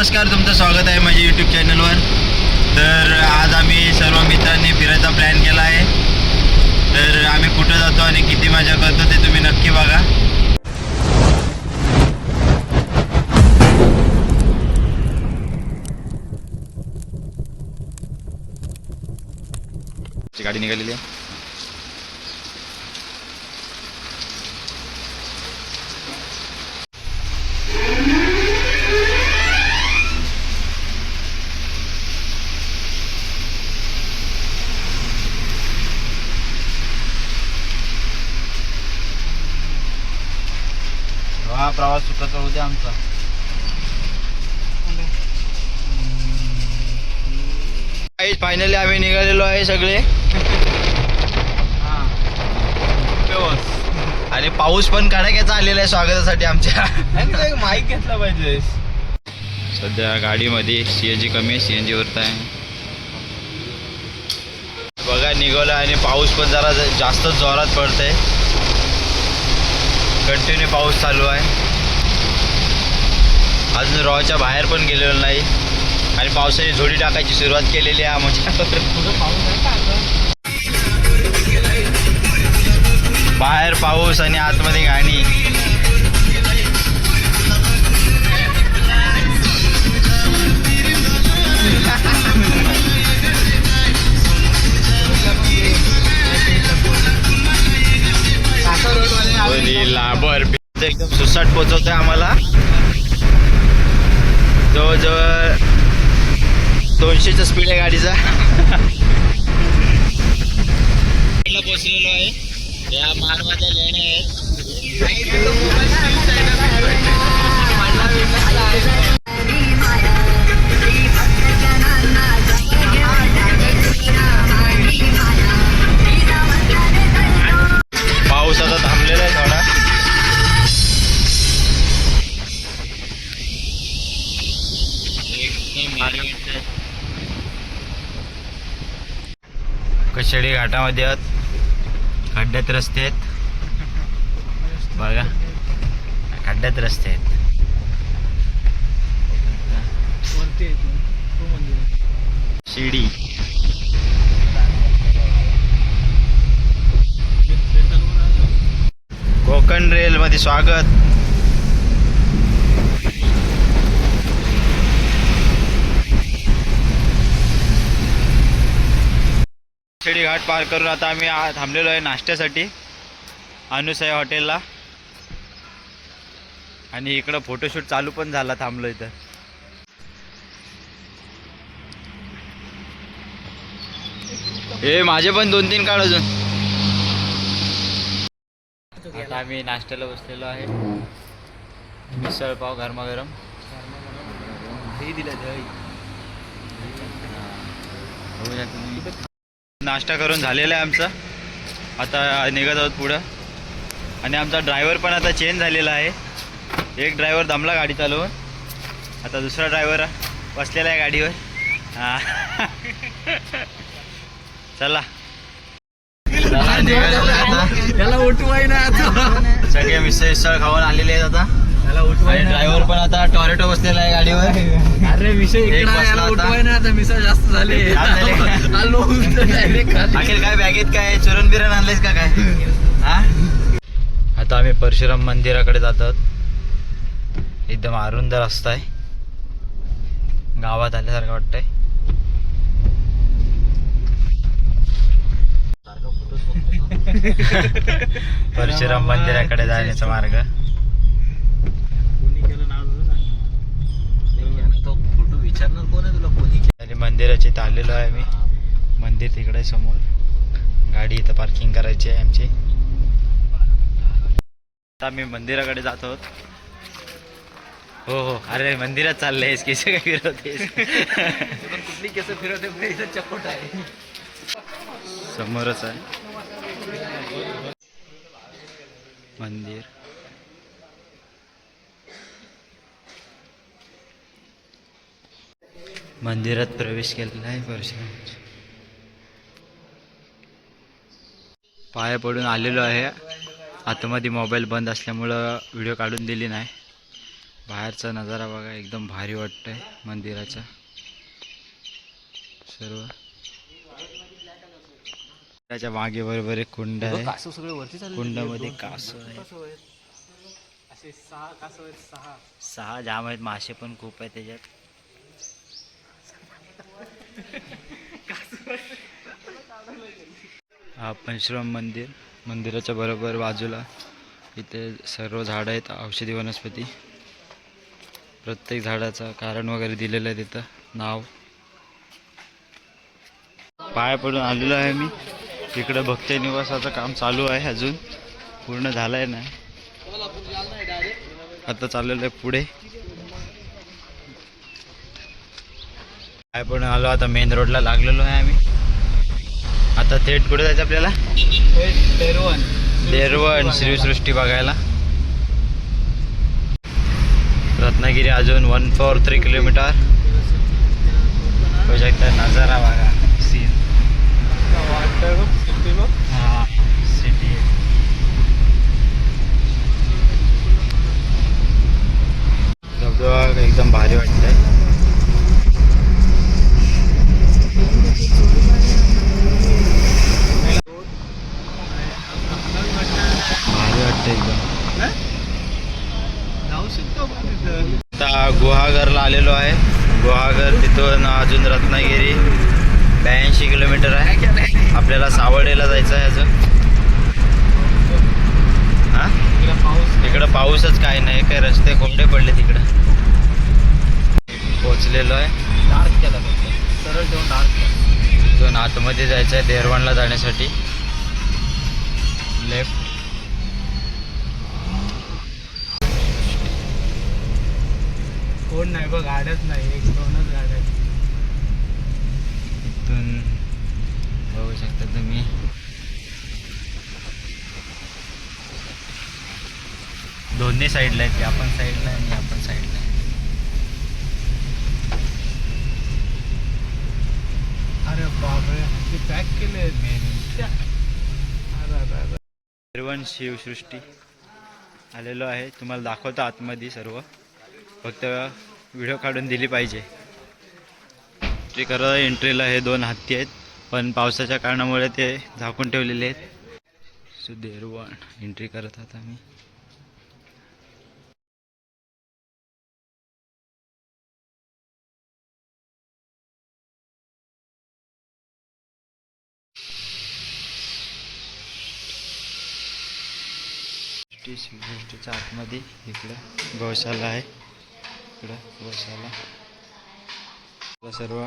नमस्कार, तुमचं स्वागत आहे माझ्या यूट्यूब चॅनलवर. तर आज आम्ही सर्व मित्रांनी फिरायचा प्लॅन केला आहे. तर आम्ही कुठं जातो आणि किती मजा करतो ते तुम्ही नक्की बघा. गाडी निघालेली आहे. हा प्रवास सुखाचा होऊ द्या आमचा. फायनली आम्ही निघालेलो आहे सगळे. आणि पाऊस पण कडाक्याचा आलेला आहे स्वागतासाठी आमच्या. माईक घेतला पाहिजे. सध्या गाडीमध्ये सीएनजी कमी आहे, सीएनजी वरत आहे. बघा निघाला आणि पाऊस पण जरा जास्त जोरात पडतंय. कंटिन्यू पाऊस चालू आहे. अजून रॉच्या बाहेर पण गेलेलो नाही आणि पावसाने झोडी टाकायची सुरुवात केलेली आहे आमच्या. बाहेर पाऊस आणि आतमध्ये गाणी. लाबर एकदम सुसाट पोचवतोय आम्हाला. जवळजवळ 200चा स्पीड आहे गाडीचा. पोचलेलो आहे. या मारमध्ये लेणे आहेत. पाऊस आता थांबलेला आहे थोडा. कशेडी घाटामध्ये आहोत. खड्ड्यात रस्ते आहेत बघा, खड्ड्यात रस्ते आहेत. शिडी कोकण रेल मध्ये स्वागत. शिडी घाट पार करून आता आम्ही थांबलेलो आहे नाश्त्यासाठी अनुसय हॉटेलला. आणि इकडं फोटोशूट चालू पण झाला थांबलो इथं. हे माझे पण 2-3 काढ अजून. आता आम्ही नाश्त्याला बसलेलो आहे. मिसळ पाव गरमागरम. नाश्ता करून झालेला आहे आमचा. आता निघत आहोत पुढं. आणि आमचा ड्रायव्हर पण आता चेंज झालेला आहे. एक ड्रायव्हर दमला गाडी चालवून, आता दुसरा ड्रायव्हर बसलेला आहे गाडीवर. चला त्याला उठवाय ना. सगळे मिसळ खाऊन आलेले आहेत आता. आणि ड्रायव्हर पण आता टॉरेटो बसलेला आहे गाडीवर. अरे विषय उठवाय ना. आता मिसळ जास्त झाले. अखेर काय बॅगेत काय चुरण बिरण आणलेस का काय? हा आता आम्ही परशुराम मंदिराकडे जात आहोत. एकदम अरुंद रस्ता आहे. गावात आल्यासारखं वाटतंय. परशुराम मंदिराकडे जाण्याचा मार्ग. फोटो विचारणार कोण आहे तुला? कोणी? मंदिराच्या इथं आलेलो आहे मी. मंदिर तिकडे आहे समोर. गाडी इथं पार्किंग करायची आहे आमची. आता आम्ही मंदिराकडे जात आहोत. हो हो, अरे मंदिरात चाललंयस केस काय फिरवतेस? कुठली केस फिरवते? चपट आहे. समोरच आहे मंदिर. मंदिरात प्रवेश केलेला आहे परशुराम. पाया पडून आलेलो आहे. आतमध्ये मोबाईल बंद असल्यामुळं व्हिडिओ काढून दिली नाही. बाहेरचा नजारा बघा, एकदम भारी वाटतंय मंदिराचा. सर्व त्याच्या मागे बरोबर एक कुंड आहे. कासव सगळे वरती चालले. कुंडामध्ये कासव आहे. असे 6 कासव आहेत. 6 6 जाम आहेत. मासे पण खूप आहेत त्याच्यात. हा पंचराम मंदिर. मंदिराच्या बरोबर बाजूला इथे सर्व झाडं आहेत, औषधी वनस्पती. प्रत्येक झाडाचं कारण वगैरे दिलेलं आहे तिथं, नाव. पाय पडून आलेलो आहे मी. इकडं भक्त निवासाचं काम चालू आहे, अजून पूर्ण झालं आहे नाही. आता चाललेलं आहे पुढे. पाय पडून आलो, आता मेन रोडला लागलेलो आहे आम्ही. आता थेट कुठे जायचं आपल्याला? देरवण श्रीसृष्टी बघायला. रत्नागिरी अजून 143 किलोमीटर. बघू शकता नजारा बघा, सीन. हा सिटी. धबधबा एकदम भारी वाटतंय. भारी वाटतंय एकदम. जाऊ शकतो आपण तिथं. आता गुहागरला आलेलो आहे. गुहागर तिथून अजून रत्नागिरी 82 किलोमीटर आहे. आपल्याला सावर्डेला जायचं आहे अजून. हा इकडं पाऊसच काय नाही, काय रस्ते कोंडे पडले तिकडं. पोचलेलो आहे. डार्क केला सरळ जाऊन डार्क. तिथून आतमध्ये जायचं आहे देरवणला जाण्यासाठी. लेफ्ट. कोण नाही बघ, गाड्याच नाही, 1-2च गाड्या आहेत. इथून बघू शकता तुम्ही. दोन्ही साईडला आहेत, आपण साईडला आहे आणि आपण साईडला आहे. अरे बापरे, ते पॅक केले देरवण शिवसृष्टी आलेलो आहे. तुम्हाला दाखवतो आतमध्ये सर्व, फक्त व्हिडिओ काढून दिली पाहिजे. एंट्री करा. एंट्रीला हे 2 हत्ती आहेत, पण पावसाच्या कारणामुळे ते झाकून ठेवलेले आहेत. सो देरवण एंट्री करत आहात आम्ही. शिवसृष्टीच्या आतमध्ये इकडं गौशाला आहे. इकडं गौशाला सर्व,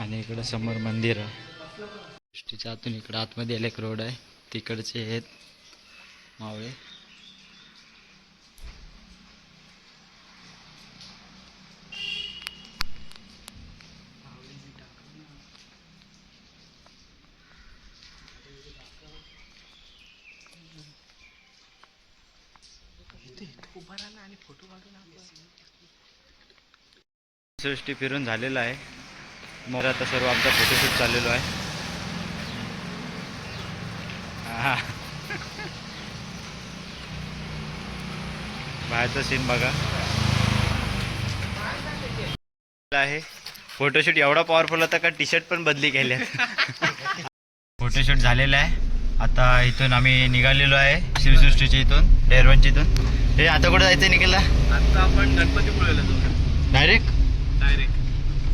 आणि इकडं समोर मंदिर आहे. सृष्टीच्या आतून इकडं आतमध्ये एक रोड आहे, तिकडचे आहेत मावळे. सृष्टी फिरून झालेला आहे. मग आता सर्व आमचा फोटोशूट चाललेलो आहे. बाहेरचा सीन बघा आहे. फोटोशूट एवढा पॉवरफुल होता का टी शर्ट पण बदली केल्या. फोटोशूट झालेला आहे. आता इथून आम्ही निघालेलो आहे शिवसृष्टीच्या इथून, देरवणच्या इथून. हे आता कुठे जायचं निघाला? आता आपण गणपतीपुळेला जाऊ डायरेक्ट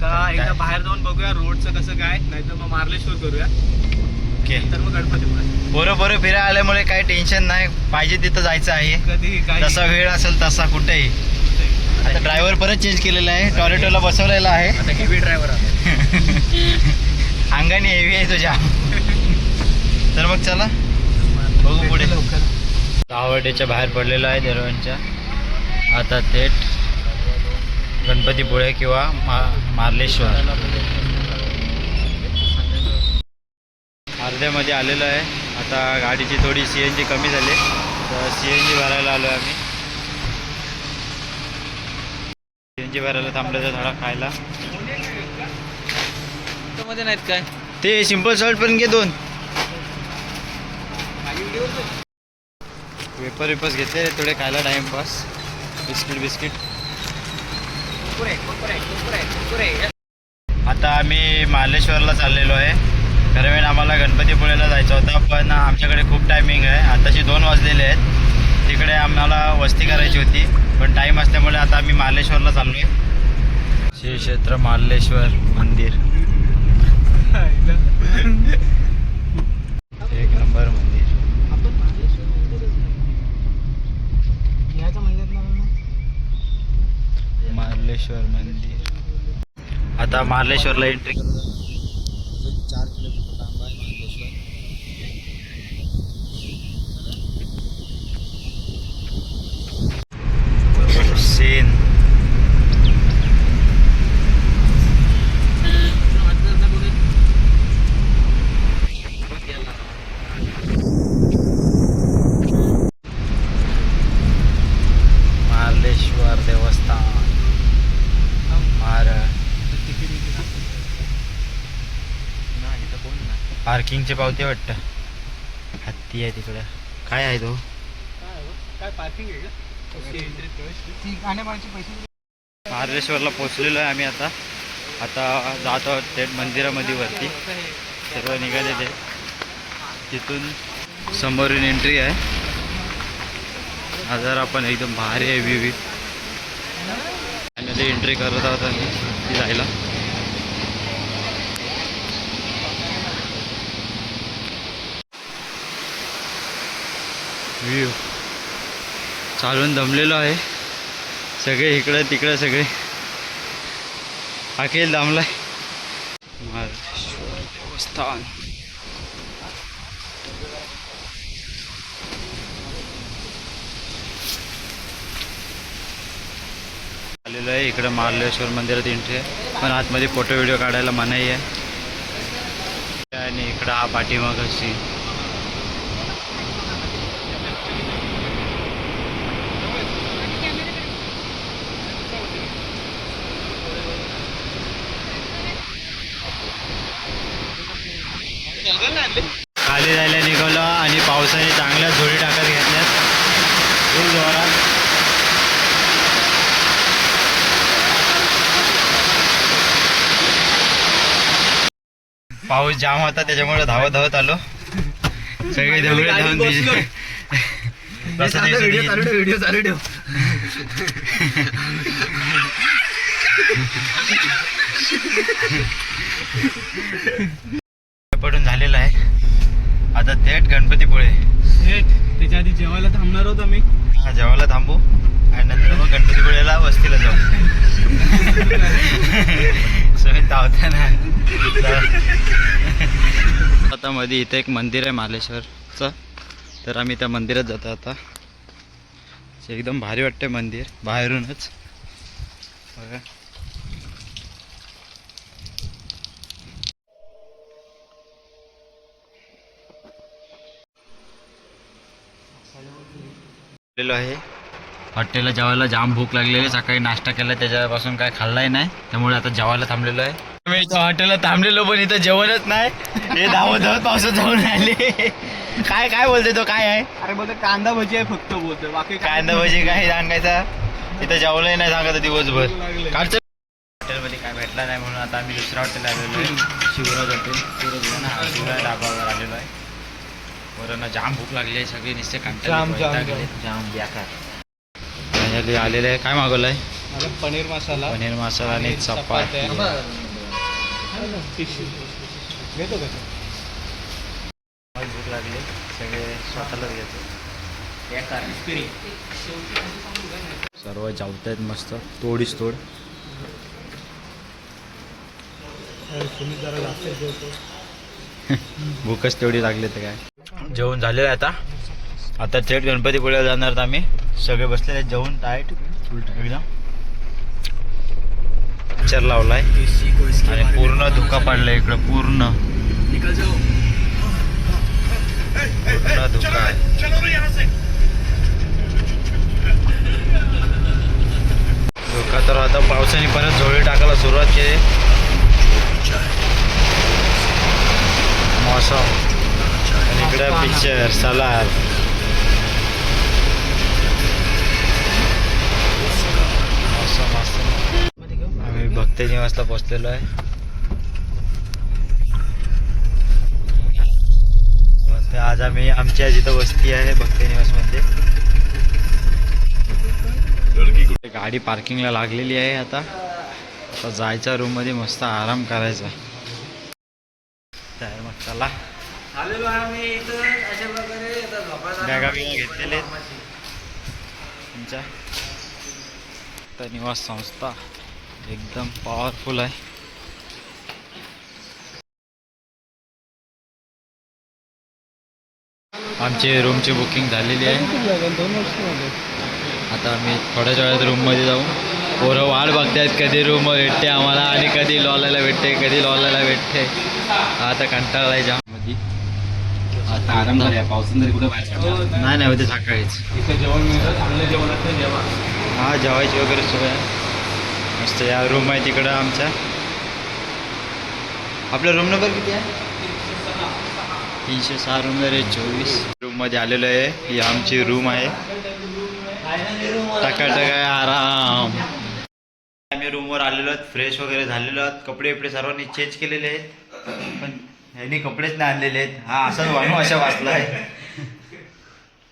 का एकदा बाहेर जाऊन बघूया रोडचं कसं काय, नाही तर मग मार्लेश्वर करूया. ओके. तर मग गणपतीपुळे. बरोबर फिरायला आल्यामुळे काही टेन्शन नाही. पाहिजे तिथं जायचं आहे, कधी काय जसा वेळ असेल तसा कुठेही. आता ड्रायव्हर परत चेंज केलेला आहे, टॉरेटोला बसवलेला आहे. आता हेवी ड्रायव्हर आहे. अंगाने हेवी आहे तुझ्या. तर मग चला बघू पुढे. लवकर सावर्डेच्या बाहेर पडलेलो आहे देरवणच्या. आता थेट गणपतीपुळे किंवा मार्लेश्वर. अर्ध्यामध्ये आलेलो आहे. आता गाडीची थोडी CNG कमी झाली, तर CNG भरायला आलो आहे आम्ही. CNG भरायला थांबल्याचा थोडा खायला. मध्ये नाहीत काय ते सिंपल सॉल्ट पण घे 2. वेपर वेपर्स घेतले थोडे खायला टाइमपास. बिस्किट. आता आम्ही मार्लेश्वरला चाललेलो आहे. दरम्यान आम्हाला गणपतीपुळेला जायचं होतं, पण आमच्याकडे खूप टायमिंग आहे. आताशी 2 वाजलेले आहेत. तिकडे आम्हाला वस्ती करायची होती, पण टाईम असल्यामुळे आता आम्ही मार्लेश्वरला चाललो आहे. श्री क्षेत्र मार्लेश्वर मंदिर, एक नंबर मंदिर. आपण मार्लेश्वर मंदिरच घ्यायचं म्हणतात ना. मार्लेश्वर मंदिर. आता मार्लेश्वरला एंट्री 4 किलोमीटर लांब आहे मार्लेश्वर. सीन. मार्लेश्वर देवस्थान. पार्किंगचे पावते वाटतं. हत्ती आहे तिकडं. काय आहे तो? काय पार्किंग आहे का? गाण्यापाण्याचे पैसे. मार्लेश्वरला पोचलेलो आहे आम्ही आता. जात आहोत थेट मंदिरामध्ये वरती. सर्व निघाले ते. तिथून समोरून एंट्री आहे. जर आपण एकदम भारी आहे व्ह्यू. आणि ते एंट्री करत आहोत आम्ही ती जायला. व्ह्यू चालून दमलेलो आहे. सगळे इकडं तिकडं सगळे. अखिल दमलाय. मार्लेश्वर देवस्थान. आलेलो आहे इकडं मार्लेश्वर मंदिरात एंट्री आहे, पण आतमध्ये फोटो व्हिडिओ काढायला मनाई आहे. आणि इकडं हा पाठीमागं सीन. खाली जायला निघालो आणि पावसाने चांगल्या झोळी टाकत घेतल्यात खूप जोरात. पाऊस जाम होता त्याच्यामुळे धावत आलो. सगळे धावून व्हिडिओ चालू ठेव. पडून झालेला आहे. आता थेट गणपतीपुळे. त्याच्या आधी जेवायला थांबणार होतो मी. जेवायला थांबू आणि नंतर मग गणपतीपुळेला वस्तीला जाऊ. सगळे धावताना. आता मध्ये इथे एक मंदिर आहे मार्लेश्वरचं, तर आम्ही त्या मंदिरात जातो आता. एकदम भारी वाटते मंदिर बाहेरूनच. बघा आहे. हॉटेलला जेवायला जाम भूक लागलेली. सकाळी नाश्ता केला त्याच्यापासून काय खाल्लाय नाही, त्यामुळे आता जेवायला थांबलेलो आहे. मी इथं हॉटेलला थांबलेलो पण इथं जेवणच नाही. हे धावत पावसात जाऊन आले. काय बोलते तो? काय आहे? अरे बोलतो कांदा भजी आहे फक्त बोलतोय, बाकी कांदा भजी काय सांगायचा. इथं जेवलंही नाही सांगायचं दिवसभर. कालचं हॉटेलमध्ये काय भेटला नाही म्हणून आता आम्ही दुसऱ्या हॉटेल आलेलो आहे. शिवराज हॉटेल. शिवराज ढाबावर आलेलो आहे. वरनं जाम भूक लागली आहे. सगळे नुसते जाम बेकार आलेले आहे. काय मागवलं आहे? मला पनीर मसाला आणि चपाती. घेतो का? भूक लागली. सगळे स्वतःलाच घेतो. सर्व जेवतायत मस्त. तोडीच तोड. भूकच तेवढी लागली तर काय. जेवण झालेलं आहे आता थेट गणपतीपुळेला जाणार आम्ही. सगळे बसलेले आहेत जेवण टाईट एकदम. पिक्चर लावलाय आणि पूर्ण धुका पडलाय इकडं. पूर्ण धुका आहे. धुका तर आता पावसाने परत झोळी टाकायला सुरुवात केली. मौसम आणि इकडं पिक्चर सालार. भक्ती निवासला पोहोचलेलो आहे. मस्त आज आम्ही आमच्या जिथं वस्ती आहे भक्ती निवासमध्ये. गाडी पार्किंगला लागलेली आहे. आता जायचा रूम मध्ये मस्त आराम करायचा. तर मग चला आलेलो आहे आम्ही इथं अशा प्रकारे बॅगा बिगा घेतलेले आहेत तुमच्या. तर निवास संस्था एकदम पॉवरफुल आहे. आमची रूमची बुकिंग झालेली आहे. 2 वर्ष झाले. आता आम्ही थोड्याच वेळात रूममध्ये जाऊ. पोरं वाट बघतायत कधी रूम भेटते आम्हाला आणि कधी लॉलायला भेटते कधी लॉलायला भेटते. आता कंटाळा आहे जाममध्ये. आता आराम झाला पावसानं तरी कुठे बाहेर पडला. नाही नाही होते सकाळीच. इथं जेवण मिळतं चांगलं जेवण असतं जेवण. हा जेवायची वगैरे सोय आहे मस्त. या रूम आहे तिकडं आमच्या. आपला रूम नंबर किती आहे? 306 रूम नंबर 24. रूममध्ये आलेलो आहे. ही आमची रूम आहे. टकाटक आहे आराम. आम्ही रूमवर आलेलो आहोत. फ्रेश वगैरे झालेलो आहोत. कपडे बिपडे सर्वांनी चेंज केलेले आहेत. पण ह्यांनी कपडेच नाही आणलेले आहेत. हा असाच वाणू अशा वाचला आहे.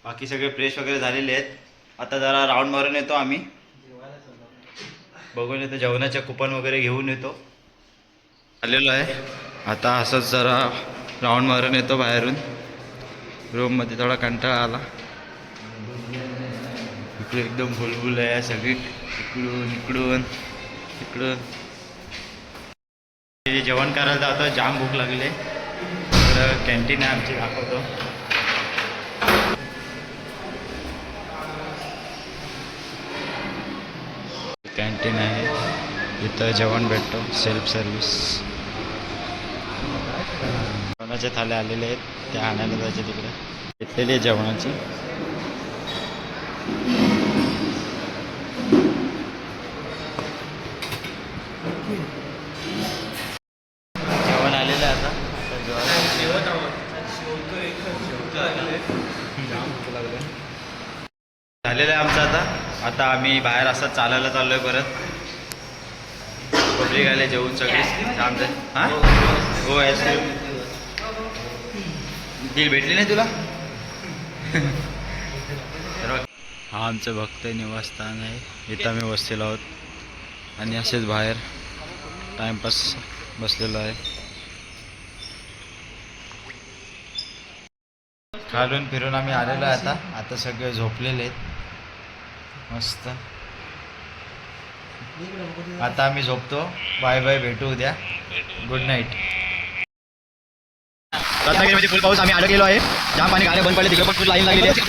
बाकी सगळे फ्रेश वगैरे झालेले आहेत. आता जरा राऊंड मारून येतो आम्ही. बघून येतो जेवणाच्या कुपन वगैरे घेऊन येतो. आलेलो आहे. आता असंच जरा राऊंड मारून येतो बाहेरून. रूममध्ये थोडा कंटाळा आला. इकडे एकदम भुलभुल आहे सगळी. इकडून इकडून इकडून जेवण करायला जातो. जाम भूक लागली. इकडं कॅन्टीन आहे आमची दाखवतो. कॅन्टीन आहे. इथं जेवण भेटतो. Self service. जेवणाचे थाले आलेले आहेत. त्या आणायला जायचे तिकडे. घेतलेली आहे जेवणाची. जेवण आलेलं आहे आता. झालेलं आहे आमचं आता. आता आम्ही बाहेर असं चालायला चाललोय परत. पब्लिक आले जेवून सगळे आमचं. हां हो आईस्क्रीम डील भेटली नाही तुला? हा आमचं भक्त निवासस्थान आहे. इथं आम्ही बसलेलो आहोत आणि असेच बाहेर टाइमपास बसलेलो आहे. खालून फिरून आम्ही आलेलो आहे. आता सगळे झोपलेले आहेत मस्त. आता आम्ही झोपतो. Bye bye. भेटू उद्या. Good night. रत्नागिरीमध्ये फुल पाऊस. आम्ही अडकलेलो आहे. जाम पाणी गाड्या बंद पडले. तिकडे पण फुल लाईन लागलेली आहे.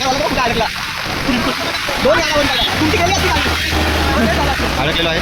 अडकलेलो आहे.